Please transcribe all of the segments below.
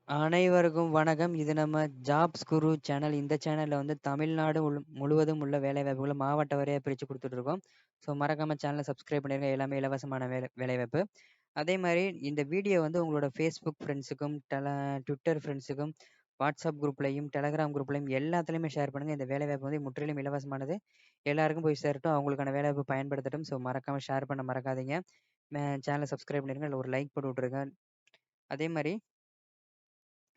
அனைவருக்கும் வணக்கம். இது நம்ம ஜாப்ஸ் குரு சேனல். இந்த சேனல்ல வந்து தமிழ்நாடு முழுவதும் உள்ள வேலைவாய்ப்புகள மாவட்ட வாரியா பிரிச்சு குடுத்துட்டு இருக்கோம். ஸோ மறக்காம சேனல சப்ஸ்கிரைப் பண்ணிருங்க. எல்லாமே இலவசமான வேலைவாய்ப்பு. அதே மாரி இந்த வீடியோ வந்து உங்களோட Facebook ஃப்ரெண்ட்ஸுக்கும், Twitter ஃப்ரெண்ட்ஸுக்கும், WhatsApp குரூப்லயும், Telegram குரூப்லயும் எல்லாத்துலயுமே ஷேர் பண்ணுங்க. இந்த வேலைவாய்ப்பு வந்து முற்றிலும் இலவசமானது. எல்லாருக்கும் போய் சேரட்டும். அவங்களுக்கான வேலைவாய்ப்பு பயன்படுத்தட்டும். ஸோ மறக்காம ஷேர் பண்ண மறக்காதீங்க. சேனல சப்ஸ்கிரைப் பண்ணிருங்க. இல்ல ஒரு லைக் போட்டு விட்டுருங்க. அதே மாரி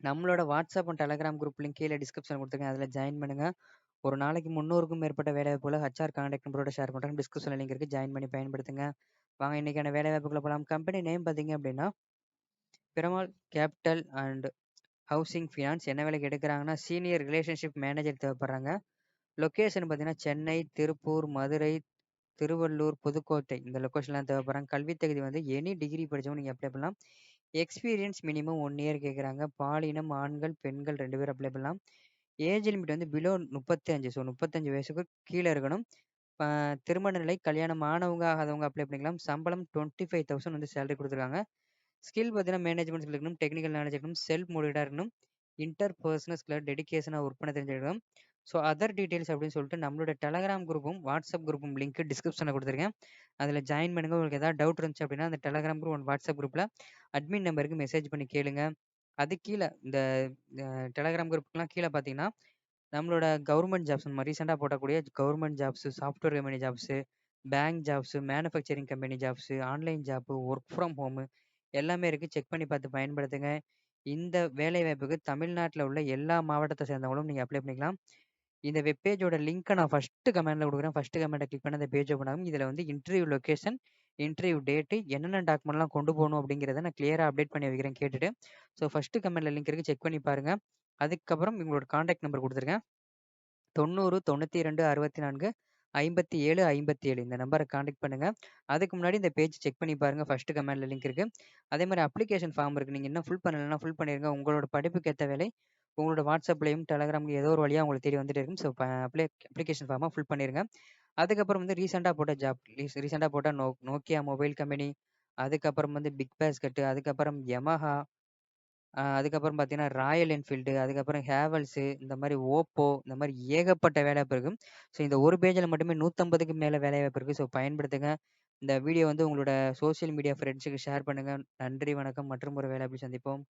நம்மளோட WhatsApp and Telegram group link கீழே டிஸ்கிரிப்ஷன் கொடுத்துருக்கேன். அதில் ஜாயின் பண்ணுங்க. ஒரு நாளைக்கு 300க்கும் மேற்பட்ட வேலைவாய்ப்புகளை ஹச்ஆர் கான்டாக்ட் நம்பரோட ஷேர் பண்ணுறேன். டிஸ்கிரிப்ஷன் லிங்க் இருக்குது. ஜாயின் பண்ணி பயன்படுத்துங்க. வாங்க இன்னைக்கான வேலைவாய்ப்புகளை போகலாம். கம்பெனி நேம் பார்த்தீங்க அப்படின்னா Perumal capital and housing finance. என்ன வேலைக்கு எடுக்கிறாங்கன்னா சீனியர் ரிலேஷன்ஷிப் மேனேஜர் தேவைப்படுறாங்க. லொக்கேஷன் பார்த்தீங்கன்னா சென்னை, திருப்பூர், மதுரை, திருவள்ளூர், புதுக்கோட்டை இந்த லொக்கேஷன்லாம் தேவைப்படுறாங்க. கல்வி தகுதி வந்து எனி டிகிரி படித்தவங்க நீங்கள் அப்ளை பண்ணலாம். எக்ஸ்பீரியன்ஸ் மினிமம் 1 இயர் கேட்குறாங்க. பாலினம் ஆண்கள், பெண்கள் 2 பேர் அப்ளை பண்ணலாம். ஏஜ் லிமிட் வந்து பிலோ 35. ஸோ 35 வயசுக்கு கீழே இருக்கணும். திருமண நிலை, கல்யாணம் ஆனவங்க ஆகாதவங்க அப்ளை பண்ணிக்கலாம். சம்பளம் 25,000 வந்து சேலரி கொடுத்துருக்காங்க. ஸ்கில் பார்த்தீங்கன்னா மேனேஜ்மெண்ட் ஸ்கில் இருக்கணும், டெக்னிக்கல் நாலேஜ் இருக்கணும், செல்ஃப் மோட்டிவேட்டாக இருக்கணும், இன்டர் பர்சனல் ஸ்கில் டெடிகேஷனாக ஒர்க் பண்ண தெரிஞ்சிருக்கணும். ஸோ அதர் டீட்டெயில்ஸ் அப்படின்னு சொல்லிட்டு நம்மளோட டெலகிராம் குரூப்பும் வாட்ஸ்அப் குரூப்பும் லிங்க் டிஸ்கிரிப்ஷனில் கொடுத்துருக்கேன். அதில் ஜாயின் பண்ணுங்க. உங்களுக்கு ஏதாவது டவுட் இருந்துச்சு அப்படின்னா அந்த டெலகிராம் குரூப் வாட்ஸ்அப் குரூப்பில் அட்மின் நம்பருக்கு மெசேஜ் பண்ணி கேளுங்க. அது கீழே இந்த டெலகிராம் குரூப்புக்கெலாம் கீழே பார்த்தீங்கன்னா நம்மளோட கவர்மெண்ட் ஜாப்ஸ் நம்ம ரீசெண்டாக போடக்கூடிய government jobs, software company jobs, bank jobs, manufacturing company jobs, online job, work from home எல்லாமே இருக்குது. செக் பண்ணி பார்த்து பயன்படுத்துங்க. இந்த வேலைவாய்ப்புக்கு தமிழ்நாட்டில் உள்ள எல்லா மாவட்டத்தை சேர்ந்தவங்களும் நீங்கள் அப்ளை பண்ணிக்கலாம். இந்த வெப் பேஜோட லிங்க்கை நான் ஃபஸ்ட்டு கமெண்ட்டில் கொடுக்குறேன். ஃபஸ்ட்டு கமெண்ட்டை கிளிக் பண்ணி அந்த பேஜ் ஓப்பன் ஆகும். இதில் வந்து இன்டர்வியூ லொக்கேஷன், இன்டர்வியூ டேட்டு, என்னென்ன டாக்குமெண்ட்லாம் கொண்டு போகணும் அப்படிங்கிறத நான் கிளியராக அப்டேட் பண்ணி வைக்கிறேன் கேட்டுட்டு. ஸோ ஃபஸ்ட்டு கமெண்ட்டில் லிங்க் இருக்குது, செக் பண்ணி பாருங்கள். அதுக்கப்புறம் உங்களோட காண்டாக்ட் நம்பர் கொடுத்துருக்கேன். 90 92 64 57 57 இந்த நம்பரை காண்டாக்ட் பண்ணுங்க. அதுக்கு முன்னாடி இந்த பேஜ் செக் பண்ணி பாருங்க. ஃபர்ஸ்ட் கமெண்ட்ல லிங்க் இருக்கு. அதே மாதிரி அப்ளிகேஷன் ஃபார்ம் இருக்கு. நீங்க இன்னும் ஃபுல் பண்ணலைன்னா ஃபுல் பண்ணிருங்க. உங்களோட படிப்புக்கு ஏற்ற வேலை உங்களோட வாட்ஸ்அப்லையும் டெலகிராம்லையும் ஏதோ ஒரு வழியாக உங்களுக்கு தேடி வந்துட்டு இருக்கும். ஸோ அப்ளிகேஷன் ஃபார்மாக ஃபுல் பண்ணிருங்க. அதுக்கப்புறம் வந்து ரீசெண்டாக போட்ட ஜாப் ரீசெண்டாக போட்ட நோக்கியா மொபைல் கம்பெனி, அதுக்கப்புறம் வந்து பிக் பாஸ்கெட், அதுக்கப்புறம் யமஹா, அதுக்கப்புறம் பார்த்தீங்கன்னா ராயல் என்ஃபீல்டு, அதுக்கப்புறம் ஹேவல்ஸு, இந்த மாதிரி ஓப்போ, இந்த மாதிரி ஏகப்பட்ட வேலைவாய்ப்பு இருக்கும். ஸோ இந்த ஒரு பேஜில் மட்டுமே 150க்கு மேலே வேலைவாய்ப்பு இருக்குது. ஸோ பயன்படுத்துங்க. இந்த வீடியோ வந்து உங்களோட சோசியல் மீடியா ஃப்ரெண்ட்ஸுக்கு ஷேர் பண்ணுங்கள். நன்றி, வணக்கம். மற்றும் ஒரு வேலைவாய்ப்பில் சந்திப்போம்.